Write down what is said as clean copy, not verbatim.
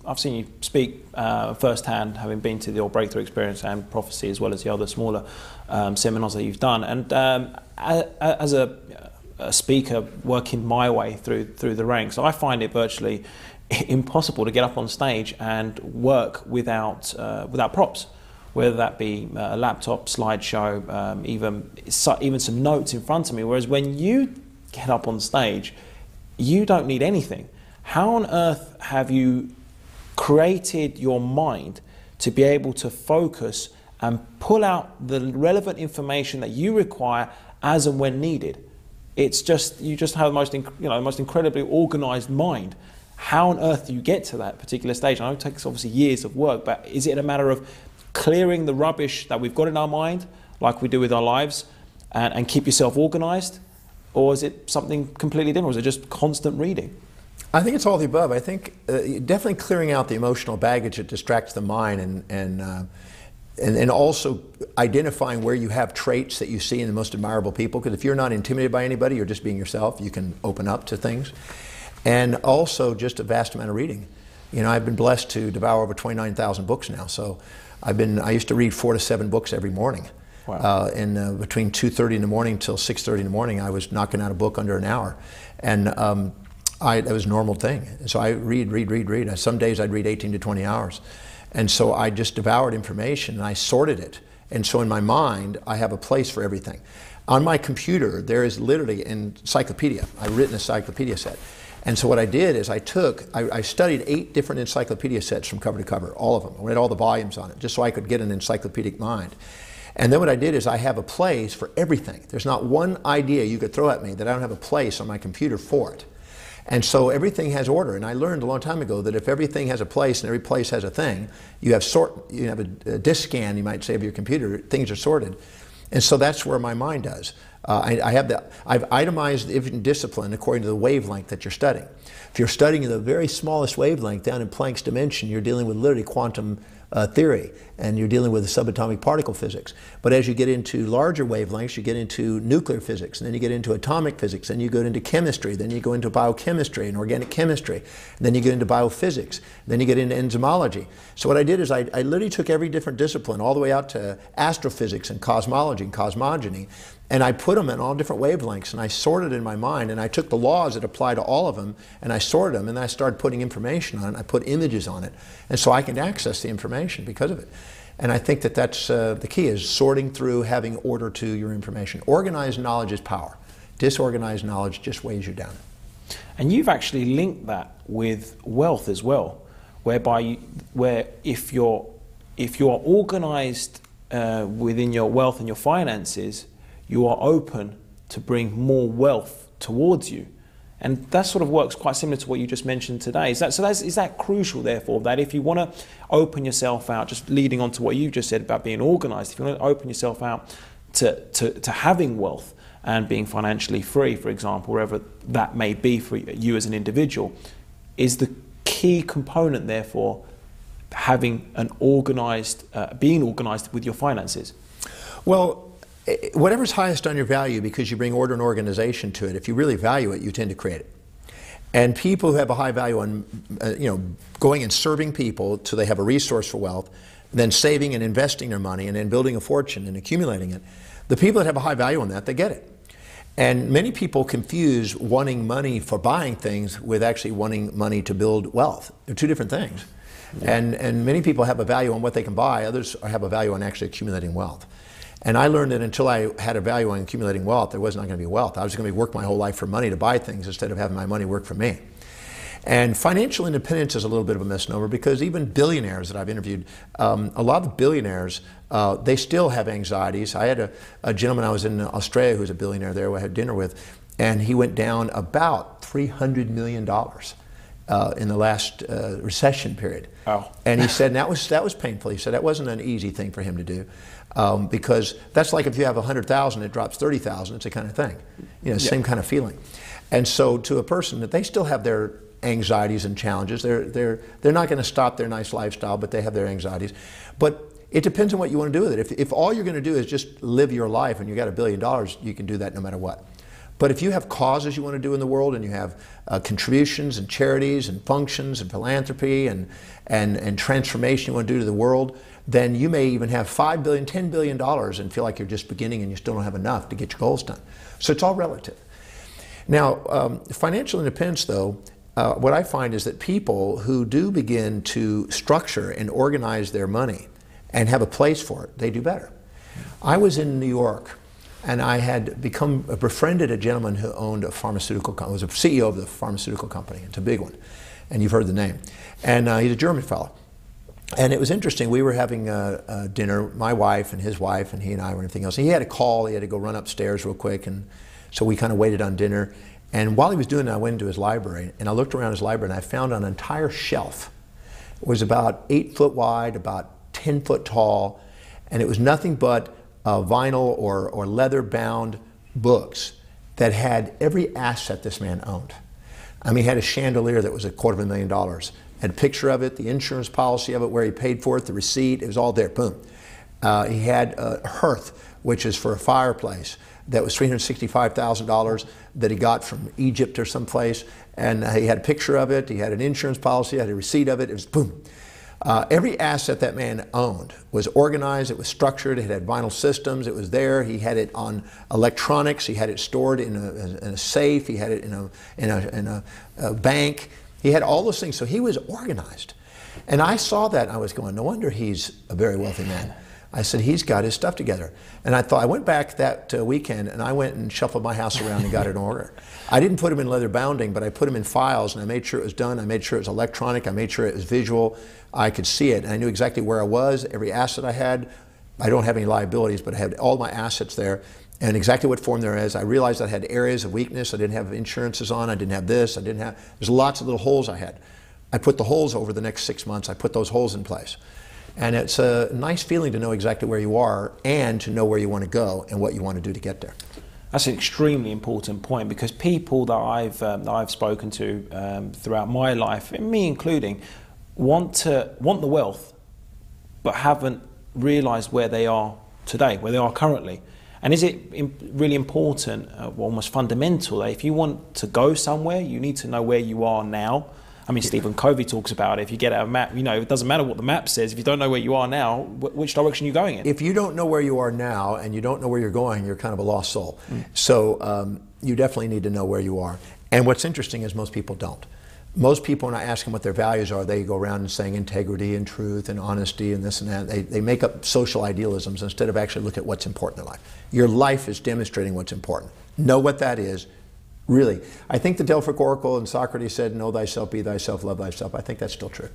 I've seen you speak firsthand, having been to your breakthrough experience and prophecy, as well as the other smaller seminars that you've done. And as a speaker working my way through the ranks, I find it virtually impossible to get up on stage and work without props, whether that be a laptop, slideshow, even some notes in front of me. Whereas when you get up on stage, you don't need anything. How on earth have you created your mind to be able to focus and pull out the relevant information that you require as and when needed? It's just, you just have the most incredibly organized mind. How on earth do you get to that particular stage? I know it takes obviously years of work, but is it a matter of clearing the rubbish that we've got in our mind, like we do with our lives, and keep yourself organized? Or is it something completely different? Or is it just constant reading? I think it's all the above. I think definitely clearing out the emotional baggage that distracts the mind, and also identifying where you have traits that you see in the most admirable people. Because if you're not intimidated by anybody, you're just being yourself, you can open up to things. And also just a vast amount of reading. You know, I've been blessed to devour over 29,000 books now. So I used to read 4 to 7 books every morning. Wow. And between 2:30 in the morning till 6:30 in the morning, I was knocking out a book under an hour. And that was a normal thing. So I read. Some days I'd read 18 to 20 hours. And so I just devoured information and I sorted it. And so in my mind, I have a place for everything. On my computer, there is literally an encyclopedia. I've written an encyclopedia set. And so what I did is I studied 8 different encyclopedia sets from cover to cover, all of them. I read all the volumes on it, just so I could get an encyclopedic mind. And then what I did is I have a place for everything. There's not one idea you could throw at me that I don't have a place on my computer for it. And so everything has order. And I learned a long time ago that if everything has a place and every place has a thing, you have a disk scan, you might say, of your computer. Things are sorted. And so that's where my mind does. I've itemized the discipline according to the wavelength that you're studying. If you're studying the very smallest wavelength down in Planck's dimension, you're dealing with literally quantum theory, and you're dealing with subatomic particle physics. But as you get into larger wavelengths, you get into nuclear physics, and then you get into atomic physics, and you go into chemistry, then you go into biochemistry and organic chemistry, and then you get into biophysics, then you get into enzymology. So what I did is I literally took every different discipline all the way out to astrophysics and cosmology and cosmogony, and I put them in all different wavelengths, and I sorted in my mind, and I took the laws that apply to all of them, and I sorted them, and then I started putting information on it, I put images on it, and so I can access the information because of it. And I think that that's the key, is sorting through, having order to your information. Organized knowledge is power. Disorganized knowledge just weighs you down. And you've actually linked that with wealth as well, where if you're organized within your wealth and your finances, you are open to bring more wealth towards you. And that sort of works quite similar to what you just mentioned today. Is that crucial, therefore, that if you want to open yourself out, just leading on to what you just said about being organized, if you want to open yourself out to having wealth and being financially free, for example, wherever that may be for you as an individual, is the key component, therefore, having an organized, being organized with your finances? Well, whatever's highest on your value, because you bring order and organization to it, if you really value it, you tend to create it. And people who have a high value on going and serving people till they have a resource for wealth, then saving and investing their money, and then building a fortune and accumulating it, the people that have a high value on that, they get it. And many people confuse wanting money for buying things with actually wanting money to build wealth. They're two different things. Yeah. And many people have a value on what they can buy, others have a value on actually accumulating wealth. And I learned that until I had a value on accumulating wealth, there was not going to be wealth. I was going to work my whole life for money to buy things instead of having my money work for me. And financial independence is a little bit of a misnomer, because even billionaires that I've interviewed, a lot of billionaires, they still have anxieties. I had a gentleman, I was in Australia, who's a billionaire there, who I had dinner with, and he went down about $300 million in the last recession period. Oh. And he said, and that was painful. He said that wasn't an easy thing for him to do. Because that's like if you have 100,000, it drops 30,000. It's a kind of thing, same kind of feeling. And so to a person that they still have their anxieties and challenges, they're not going to stop their nice lifestyle, but they have their anxieties. But it depends on what you want to do with it. If all you're going to do is just live your life and you got $1 billion, you can do that no matter what. But if you have causes you want to do in the world, and you have contributions and charities and functions and philanthropy and transformation you want to do to the world, then you may even have $5 billion, $10 billion and feel like you're just beginning and you still don't have enough to get your goals done. So it's all relative. Now, financial independence, though, what I find is that people who do begin to structure and organize their money and have a place for it, they do better. I was in New York, and I had befriended a gentleman who owned a pharmaceutical company, was a CEO of the pharmaceutical company. It's a big one, and you've heard the name. And he's a German fellow. And it was interesting, we were having dinner, my wife and his wife, and he and I were everything else. And he had a call, he had to go run upstairs real quick, and so we kind of waited on dinner. And while he was doing that, I went into his library, and I looked around his library, and I found an entire shelf. It was about 8 foot wide, about 10 foot tall, and it was nothing but vinyl or leather-bound books that had every asset this man owned. I mean, he had a chandelier that was $250,000. Had a picture of it, the insurance policy of it, where he paid for it, the receipt, it was all there, boom. He had a hearth, which is for a fireplace, that was $365,000 that he got from Egypt or someplace, and he had a picture of it, he had an insurance policy, had a receipt of it, it was boom. Every asset that man owned was organized, it was structured, it had vinyl systems, it was there, he had it on electronics, he had it stored in a safe, he had it in a bank, he had all those things, so he was organized. And I saw that and I was going, no wonder he's a very wealthy man. I said, he's got his stuff together. And I thought, I went back that weekend and I went and shuffled my house around and got it in order. I didn't put them in leather bounding, but I put them in files, and I made sure it was done. I made sure it was electronic. I made sure it was visual. I could see it, and I knew exactly where I was, every asset I had. I don't have any liabilities, but I had all my assets there and exactly what form there is. I realized I had areas of weakness. I didn't have insurances on. I didn't have this. There's lots of little holes I had. I put the holes over the next 6 months. I put those holes in place. And it's a nice feeling to know exactly where you are and to know where you want to go and what you want to do to get there. That's an extremely important point, because people that I've spoken to throughout my life, and me including, want the wealth, but haven't realised where they are today, where they are currently. And is it really important, almost fundamental, that if you want to go somewhere, you need to know where you are now? I mean, Stephen Covey talks about it. If you get out a map, you know, it doesn't matter what the map says. If you don't know where you are now, which direction are you going in? If you don't know where you are now and you don't know where you're going, you're kind of a lost soul. So you definitely need to know where you are. And what's interesting is most people don't. Most people, when I ask them what their values are, they go around and saying integrity and truth and honesty and this and that. They make up social idealisms instead of actually look at what's important in life. Your life is demonstrating what's important. Know what that is. Really, I think the Delphic Oracle and Socrates said, know thyself, be thyself, love thyself. I think that's still true.